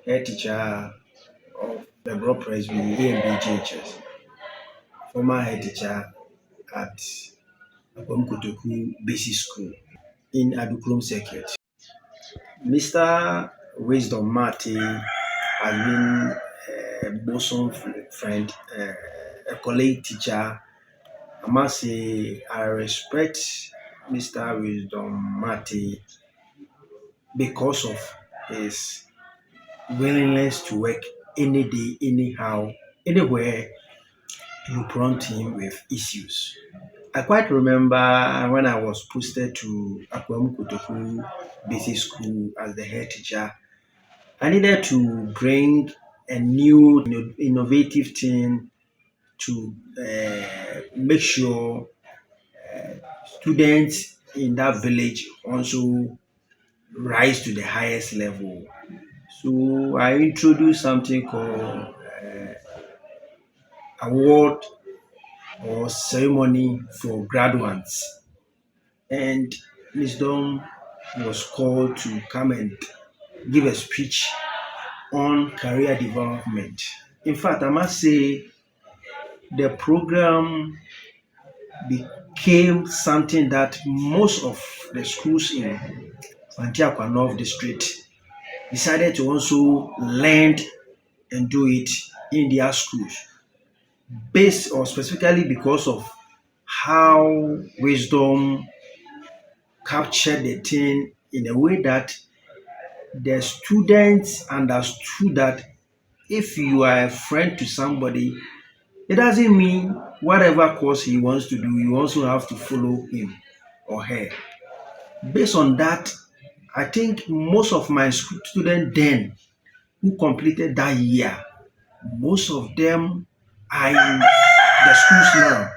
head teacher of Begoro Presby, AMBGHS, former head teacher at Kotoku Basic School in Aduklum Circuit. Mr. Wisdom Marty has been a bosom friend, a colleague teacher. I must say I respect Mr. Wisdom Marty because of his willingness to work any day, anyhow, anywhere you prompt him with issues. I quite remember when I was posted to Akwem Kotoku Basic School as the head teacher, I needed to bring a new innovative thing to make sure students in that village also rise to the highest level. So I introduced something called award or ceremony for graduates, and Wisdom was called to come and give a speech on career development. In fact, I must say the program became something that most of the schools in Fantiakwa North District decided to also learn and do it in their schools, based or specifically because of how wisdom captured the thing in a way that the students understood that if you are a friend to somebody, it doesn't mean whatever course he wants to do, you also have to follow him or her. Based on that, I think most of my students then who completed that year, most of them are in the schools now.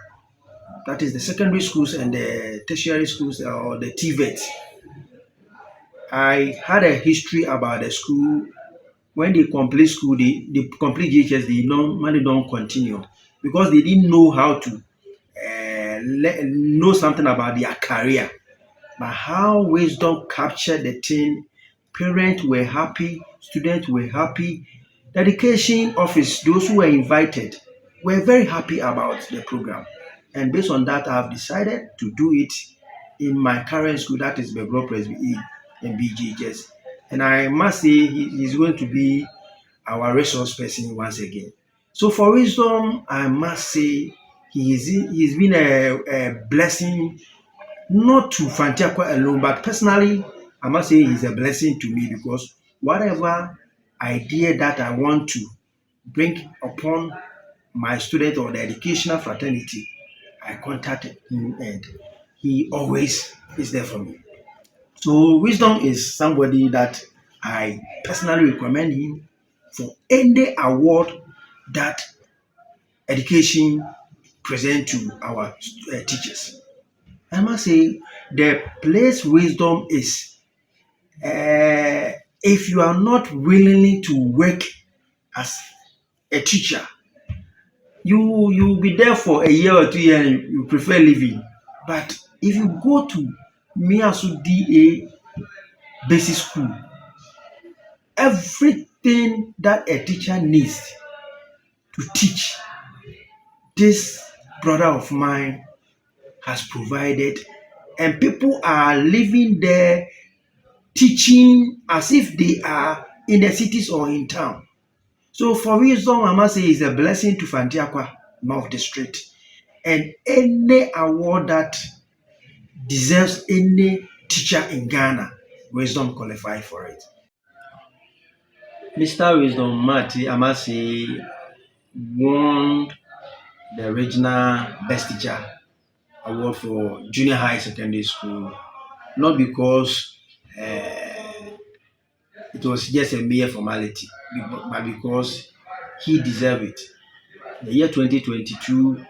That is the secondary schools and the tertiary schools or the TVET. I had a history about the school. When they complete school, they complete GHS, they normally don't continue because they didn't know how to know something about their career. But how wisdom captured the thing, parents were happy, students were happy. The education office, those who were invited, were very happy about the program. And based on that, I have decided to do it in my current school, that is Begoro Presby and BGHS. And I must say, he's going to be our resource person once again. So for wisdom, I must say he's been a blessing not to Fantiakwa alone, but personally, I must say he's a blessing to me because whatever idea that I want to bring upon my student or the educational fraternity, I contacted him and he always is there for me. So wisdom is somebody that I personally recommend him for any award that education present to our teachers. I must say the place wisdom is if you are not willing to work as a teacher, you'll be there for a year or 2 years and you prefer leaving. But if you go to Miasu DA basic school, everything that a teacher needs to teach, this brother of mine has provided, and people are living there teaching as if they are in the cities or in town. So for wisdom, I must say is a blessing to Fantiakwa North District. And any award that deserves any teacher in Ghana, wisdom qualify for it. Mr. Wisdom Marty, I must say, won the regional best teacher award for junior high secondary school, not because it was just a mere formality, but because he deserved it. The year 2022,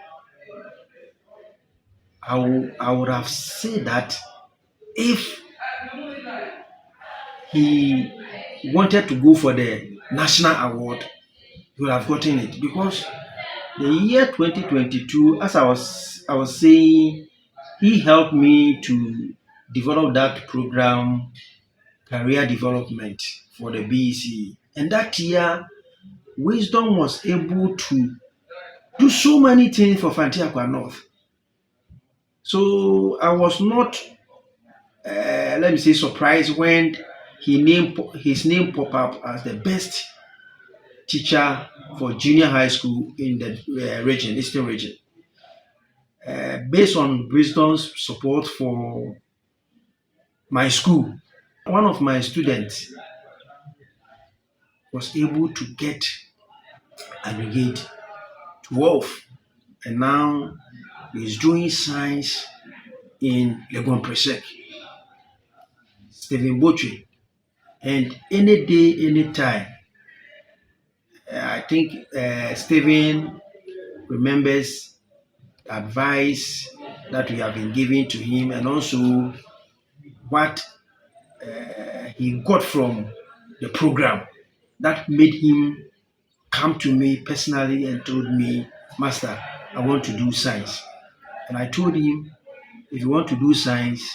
I would have said that if he wanted to go for the national award, he would have gotten it because the year 2022, as I was saying, he helped me to develop that program, career development for the BEC. And that year, Wisdom was able to do so many things for Fantiakwa North. So I was not, let me say, surprised when his name popped up as the best teacher for junior high school in the region, Eastern region. Based on Wisdom's support for my school, one of my students was able to get an grade 12, and now he's doing science in Legon Presek, Stephen Botry. And any day, any time, I think Stephen remembers the advice that we have been giving to him, and also what he got from the program that made him come to me personally and told me, Master, I want to do science. And I told him, if you want to do science,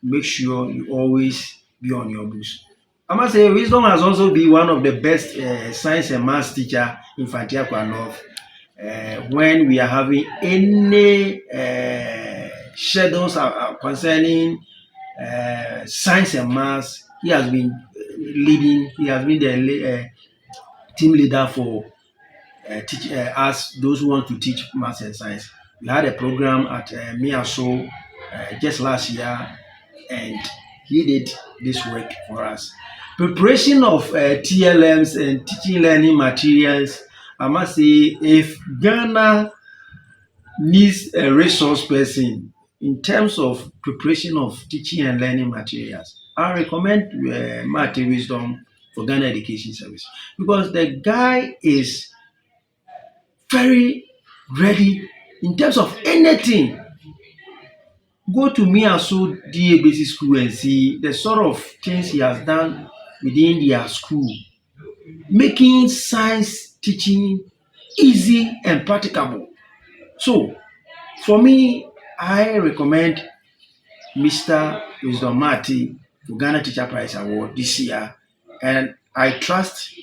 make sure you always be on your books. I must say, Wisdom has also been one of the best science and maths teacher in Fantiakwa North. When we are having any schedules concerning science and maths, he has been leading. He has been the team leader for us, those who want to teach maths and science. We had a program at Miaso just last year, and he did this work for us. Preparation of TLMs and teaching learning materials. I must say, if Ghana needs a resource person in terms of preparation of teaching and learning materials, I recommend Mate Wisdom for Ghana Education Service, because the guy is very ready in terms of anything. Go to Miaso DA Basic School and see the sort of things he has done within their school, making science teaching easy and practicable. So, for me, I recommend Mr. Wisdom Marty for Ghana Teacher Prize Award this year, and I trust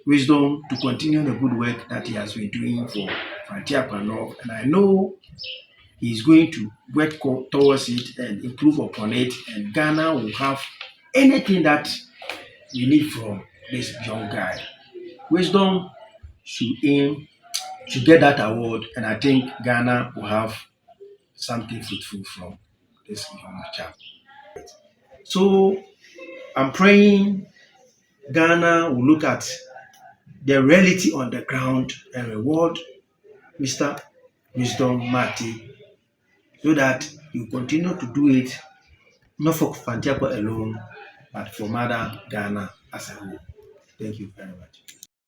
Wisdom to continue the good work that he has been doing for Fantiakwa North, and I know he's going to work towards it and improve upon it, and Ghana will have anything that we need from this young guy. Wisdom should aim to get that award, and I think Ghana will have something fruitful from this young chap. So I'm praying Ghana will look at the reality on the ground and reward Mr. Wisdom Marty, so that you continue to do it not for Fantiakwa alone, but for Mother Ghana as a whole. Thank you very much.